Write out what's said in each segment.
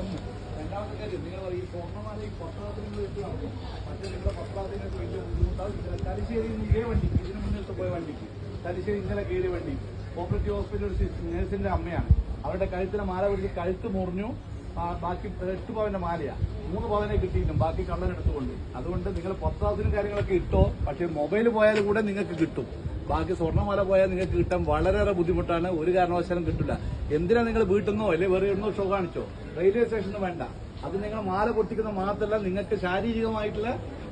ഒന്ന്. രണ്ടാമത്തെ കാര്യം നിങ്ങൾ ഈ സ്വർണ്ണമാല ഈ പത്രാത്തിൽ നിങ്ങൾ എത്തി നടക്കും. പക്ഷേ നിങ്ങളുടെ പത്രാത്തിനൊക്കെ വലിയ ബുദ്ധിമുട്ടാവും. തലശ്ശേരി ഇതേ വണ്ടിക്ക് ഇതിന് മുന്നിട്ട് പോയ വണ്ടിക്ക് തലശ്ശേരി ഇന്നലെ കയറിയ വണ്ടി കോപ്പറേറ്റീവ് ഹോസ്പിറ്റൽ ഒരു നേഴ്സിന്റെ അമ്മയാണ്. അവരുടെ കഴുത്തിലെ മാല പിടിച്ച് കഴുത്ത് മുറിഞ്ഞു. ബാക്കി 8 പവന്റെ മാലയാ, 3 പവനെ കിട്ടിയിട്ടും ബാക്കി കള്ളനെടുത്തുകൊണ്ട്. അതുകൊണ്ട് നിങ്ങൾ പത്രാത്തിനും കാര്യങ്ങളൊക്കെ ഇട്ടോ, പക്ഷെ മൊബൈൽ പോയാലും കൂടെ നിങ്ങൾക്ക് കിട്ടും. ബാക്കി സ്വർണ്ണമാല പോയാൽ നിങ്ങൾക്ക് കിട്ടാൻ വളരെയേറെ ബുദ്ധിമുട്ടാണ്. ഒരു കാരണവശാലും കിട്ടില്ല. എന്തിനാ നിങ്ങൾ വീട്ടിൽ നിന്നോ അല്ലെ വേറെ എവിടുന്നോ ഷോ കാണിച്ചോ, റെയിൽവേ സ്റ്റേഷന് വേണ്ട. അത് നിങ്ങൾ മാല പൊട്ടിക്കുന്ന മാത്രമല്ല, നിങ്ങൾക്ക് ശാരീരികമായിട്ടുള്ള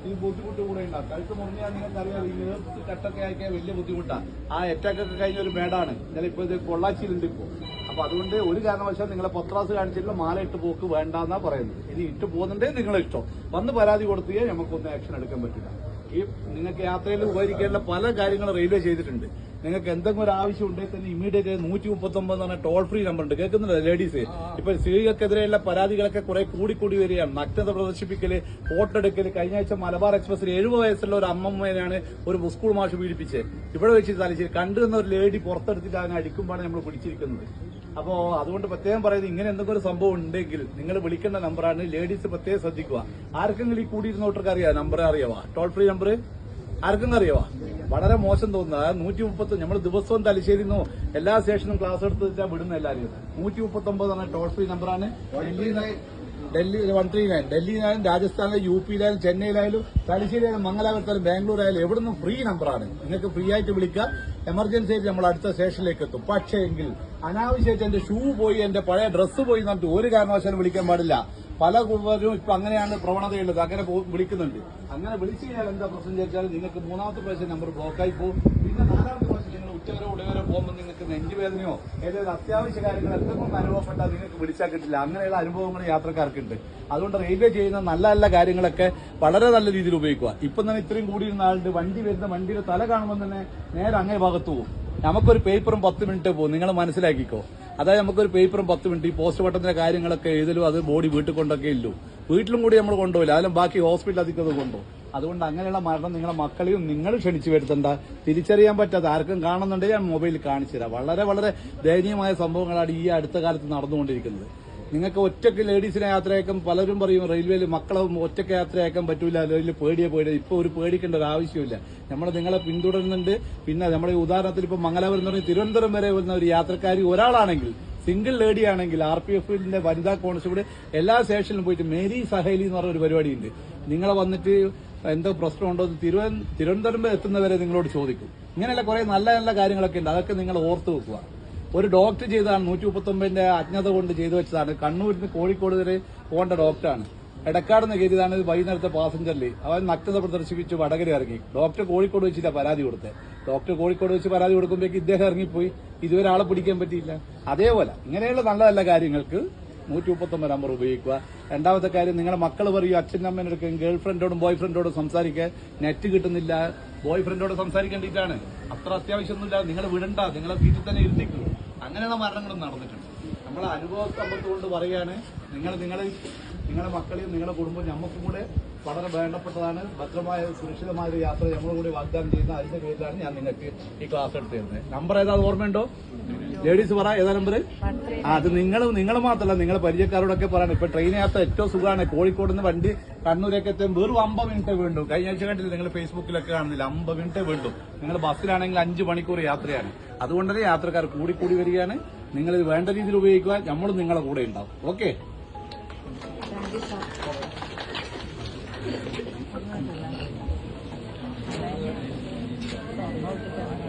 ഈ ബുദ്ധിമുട്ട് കൂടെ ഉണ്ടാകും. കഴുത്ത് മുറിഞ്ഞാൽ നിങ്ങൾക്കറിയാം, ഈ നേർത്ത് കട്ടൊക്കെ ആക്കിയാൽ വലിയ ബുദ്ധിമുട്ടാണ്. ആ അറ്റാക്കൊക്കെ കഴിഞ്ഞ ഒരു മേടാണ് ഇന്നലെ. ഇപ്പോൾ ഇത് പൊള്ളാച്ചിയിലുണ്ട് ഇപ്പോൾ. അപ്പൊ അതുകൊണ്ട് ഒരു കാരണവശാൽ നിങ്ങളെ പത്രാസ് കാണിച്ചിട്ടുള്ള മാല ഇട്ട് പോക്ക് വേണ്ടെന്നാ പറയുന്നത്. ഇനി ഇട്ട് പോകുന്നുണ്ടേ നിങ്ങളെ ഇഷ്ടം. വന്ന് പരാതി കൊടുത്തേ നമുക്കൊന്നും ആക്ഷൻ എടുക്കാൻ പറ്റില്ല. ഈ നിങ്ങൾക്ക് യാത്രയിൽ ഉപകരിക്കേണ്ട പല കാര്യങ്ങളും റെയിൽവേ ചെയ്തിട്ടുണ്ട്. നിങ്ങൾക്ക് എന്തെങ്കിലും ഒരു ആവശ്യം ഉണ്ടെങ്കിൽ തന്നെ ഇമ്മീഡിയറ്റ് 139 എന്ന് പറഞ്ഞ ടോൾ ഫ്രീ നമ്പർ ഉണ്ട്. കേൾക്കുന്നില്ല ലേഡീസ്? ഇപ്പൊ സ്ത്രീകൾക്കെതിരെയുള്ള പരാതികളൊക്കെ കുറെ കൂടിക്കൂടി വരികയാണ്. നഗ്നത പ്രദർശിപ്പിക്കല്, ഫോട്ടോ എടുക്കല്. കഴിഞ്ഞ ആഴ്ച മലബാർ എക്സ്പ്രസിൽ 70 വയസ്സുള്ള ഒരു അമ്മമ്മേനാണ് ഒരു സ്കൂൾ മാഷ് പീഡിപ്പിച്ചത്. ഇവിടെ വെച്ച് തലശ്ശേരി കണ്ടുവന്ന ഒരു ലേഡി പുറത്തെടുത്തിട്ട് അതിനെ അടിക്കുമ്പോഴാണ് നമ്മൾ പിടിച്ചിരിക്കുന്നത്. അപ്പോ അതുകൊണ്ട് പ്രത്യേകം പറയുന്നത്, ഇങ്ങനെ എന്തെങ്കിലും ഒരു സംഭവം ഉണ്ടെങ്കിൽ നിങ്ങൾ വിളിക്കേണ്ട നമ്പറാണ്. ലേഡീസ് പ്രത്യേകം ശ്രദ്ധിക്കുക. ആർക്കെങ്കിലും ഈ കൂടിയിരുന്നോട്ടർക്ക് അറിയാം നമ്പർ അറിയാവാ? ടോൾ ഫ്രീ നമ്പർ ആർക്കും അറിയാവാ? വളരെ മോശം തോന്നുന്നത് 130. നമ്മൾ ദിവസവും തലശ്ശേരിന്നോ എല്ലാ സ്റ്റേഷനും ക്ലാസ് എടുത്ത് വെച്ചാൽ വിടുന്ന എല്ലാവരും. 139 എന്ന ടോൾ ഫ്രീ നമ്പറാണ്. ഡൽഹി 139, ഡൽഹിയിലായാലും രാജസ്ഥാനിലും യു പിയിലായാലും ചെന്നൈയിലായാലും തലശ്ശേരിയായാലും മംഗലാപുരത്തായാലും ബാംഗ്ലൂരായാലും എവിടുന്നും ഫ്രീ നമ്പറാണ്. നിങ്ങൾക്ക് ഫ്രീ ആയിട്ട് വിളിക്കുക. എമർജൻസി ആയിട്ട് നമ്മൾ അടുത്ത സ്റ്റേഷനിലേക്ക് എത്തും. പക്ഷേ എങ്കിൽ അനാവശ്യമായിട്ട് എന്റെ ഷൂ പോയി, എന്റെ പഴയ ഡ്രസ്സ് പോയി എന്നിട്ട് ഒരു കാരണവശാലും വിളിക്കാൻ പാടില്ല. പല കുടുംബരും ഇപ്പൊ അങ്ങനെയാണ് പ്രവണതയുള്ളത്. അങ്ങനെ വിളിക്കുന്നുണ്ട്. അങ്ങനെ വിളിച്ചു കഴിഞ്ഞാൽ എന്താ പ്രശ്നം ചോദിച്ചാൽ നിങ്ങൾക്ക് 3ാമത്തെ പ്രാവശ്യം നമ്പർ ബ്ലോക്കായി പോകും. പിന്നെ 4ാമത്തെ പ്രാവശ്യം നിങ്ങൾ ഉച്ചവരെ ഉടവരെ പോകുമ്പോൾ നിങ്ങൾക്ക് നെഞ്ചുവേദനയോ ഏതെങ്കിലും അത്യാവശ്യ കാര്യങ്ങൾ എന്തെങ്കിലും അനുഭവപ്പെട്ടാൽ നിങ്ങൾക്ക് വിളിച്ചാൽ കിട്ടില്ല. അങ്ങനെയുള്ള അനുഭവങ്ങൾ യാത്രക്കാർക്കുണ്ട്. അതുകൊണ്ട് റെയിൽവേ ചെയ്യുന്ന നല്ല നല്ല കാര്യങ്ങളൊക്കെ വളരെ നല്ല രീതിയിൽ ഉപയോഗിക്കുക. ഇപ്പം തന്നെ ഇത്രയും കൂടിയിരുന്ന ആളുടെ വണ്ടി വരുന്ന വണ്ടിയുടെ തല കാണുമ്പോൾ തന്നെ നേരെ അങ്ങേ ഭാഗത്ത് പോകും. നമുക്കൊരു പേപ്പറും 10 മിനിറ്റ് പോകും. നിങ്ങൾ മനസ്സിലാക്കിക്കോ. അതായത് നമുക്കൊരു പേപ്പറും 10 മിനിറ്റ്. ഈ പോസ്റ്റ് പട്ടത്തിന്റെ കാര്യങ്ങളൊക്കെ എഴുതലും അത് ബോഡി വീട്ടിൽ കൊണ്ടൊക്കെ ഇല്ലു. വീട്ടിലും കൂടി നമ്മൾ കൊണ്ടുപോയില്ല. അതിലും ബാക്കി ഹോസ്പിറ്റൽ അധികം കൊണ്ടുപോകും. അതുകൊണ്ട് അങ്ങനെയുള്ള മരണം നിങ്ങളെ മക്കളെയും നിങ്ങൾ ക്ഷണിച്ചു വരുത്തണ്ട. തിരിച്ചറിയാൻ പറ്റാത്ത ആർക്കും കാണുന്നുണ്ടെങ്കിൽ ഞാൻ മൊബൈലിൽ കാണിച്ചു തരാം. വളരെ വളരെ ദയനീയമായ സംഭവങ്ങളാണ് ഈ അടുത്ത കാലത്ത് നടന്നുകൊണ്ടിരിക്കുന്നത്. നിങ്ങൾക്ക് ഒറ്റയ്ക്ക് ലേഡീസിനെ യാത്രയാക്കാൻ പലരും പറയും റെയിൽവേയിൽ മക്കളെ ഒറ്റയ്ക്ക് യാത്രയാക്കാൻ പറ്റൂല, അല്ലെങ്കിൽ പേടിയെ. ഇപ്പൊ ഒരു പേടിക്കേണ്ട ഒരു ആവശ്യമില്ല. നമ്മൾ നിങ്ങളെ പിന്തുടരുന്നുണ്ട്. പിന്നെ നമ്മുടെ ഉദാഹരണത്തിൽ ഇപ്പൊ മംഗലാപുരം എന്ന് പറഞ്ഞാൽ തിരുവനന്തപുരം വരെ വരുന്ന ഒരു യാത്രക്കാരി ഒരാളാണെങ്കിൽ, സിംഗിൾ ലേഡി ആണെങ്കിൽ RPF വനിതാ കോൺസ്റ്റബിൾ എല്ലാ സ്റ്റേഷനിലും പോയിട്ട് മേരി സഹേലി എന്ന് പറഞ്ഞ ഒരു പരിപാടിയുണ്ട്. നിങ്ങളെ വന്നിട്ട് എന്തോ പ്രശ്നമുണ്ടോ തിരുവനന്തപുരം എത്തുന്നവരെ നിങ്ങളോട് ചോദിക്കും. ഇങ്ങനെയുള്ള കുറെ നല്ല നല്ല കാര്യങ്ങളൊക്കെ ഉണ്ട്. അതൊക്കെ നിങ്ങൾ ഓർത്തു വെക്കുക. ഒരു ഡോക്ടർ ചെയ്തതാണ് 139 അജ്ഞത കൊണ്ട് ചെയ്തു വെച്ചതാണ്. കണ്ണൂരിൽ നിന്ന് കോഴിക്കോട് വരെ പോകേണ്ട ഡോക്ടറാണ്. എടക്കാട് നിന്ന് കയറിയതാണ്. വൈകുന്നേരത്തെ പാസഞ്ചറിൽ അവൻ നഗ്നത പ്രദർശിപ്പിച്ച് വടകര ഇറങ്ങി. ഡോക്ടർ കോഴിക്കോട് വെച്ചിട്ടാണ് പരാതി കൊടുത്തത്. ഡോക്ടർ കോഴിക്കോട് വെച്ച് പരാതി കൊടുക്കുമ്പോഴേക്ക് ഇദ്ദേഹം ഇറങ്ങിപ്പോയി. ഇതുവരെ ആളെ പിടിക്കാൻ പറ്റിയില്ല. അതേപോലെ ഇങ്ങനെയുള്ള നല്ല നല്ല കാര്യങ്ങൾക്ക് 139 നമ്പർ ഉപയോഗിക്കുക. രണ്ടാമത്തെ കാര്യം, നിങ്ങളുടെ മക്കൾ പറയും അച്ഛനും അമ്മേനോടൊക്കെ ഗേൾ ഫ്രണ്ടോടും ബോയ് ഫ്രണ്ടോടും സംസാരിക്കാൻ നെറ്റ് കിട്ടുന്നില്ല. ബോയ് ഫ്രണ്ടോട് സംസാരിക്കേണ്ടിയിട്ടാണ്. അത്ര അത്യാവശ്യമൊന്നുമില്ല. നിങ്ങൾ വിടണ്ട, നിങ്ങളെ വീട്ടിൽ തന്നെ ഇരുത്തിക്കും. അങ്ങനെയുള്ള മരണങ്ങളും നടന്നിട്ടുണ്ട്. നമ്മളെ അനുഭവ സമ്പത്ത് കൊണ്ട് പറയുകയാണ്. നിങ്ങളുടെ മക്കളെയും നിങ്ങളുടെ കുടുംബം നമുക്കും കൂടെ വളരെ വേണ്ടപ്പെട്ടതാണ്. ഭദ്രമായ സുരക്ഷിതമായ ഒരു യാത്ര നമ്മൾ കൂടി വാഗ്ദാനം ചെയ്യുന്ന അതിന്റെ പേരിലാണ് ഞാൻ നിങ്ങൾക്ക് ഈ ക്ലാസ് എടുത്ത് തരുന്നത്. നമ്പർ ഏതാ ഓർമ്മയുണ്ടോ? ലേഡീസ് പറ, ഏതാ നമ്പർ? അത് നിങ്ങൾ മാത്രമല്ല, നിങ്ങളെ പരിചയക്കാരോടൊക്കെ പറയണം. ഇപ്പൊ ട്രെയിൻ യാത്ര ഏറ്റവും സുഖമാണ്. കോഴിക്കോട് നിന്ന് വണ്ടി കണ്ണൂരൊക്കെ എത്താൻ വെറും 50 മിനിറ്റ് വേണ്ടു. കഴിഞ്ഞ ആഴ്ച കണ്ടില്ല നിങ്ങൾ ഫേസ്ബുക്കിലൊക്കെ കാണുന്നില്ല, 50 മിനിറ്റ് വേണ്ടു. നിങ്ങൾ ബസ്സിലാണെങ്കിൽ 5 മണിക്കൂർ യാത്രയാണ്. അതുകൊണ്ട് തന്നെ യാത്രക്കാർ കൂടി വരികയാണ്. നിങ്ങൾ ഇത് വേണ്ട രീതിയിൽ ഉപയോഗിക്കുക. നമ്മൾ നിങ്ങളെ കൂടെ ഉണ്ടാവും. ഓക്കെ. Thank you.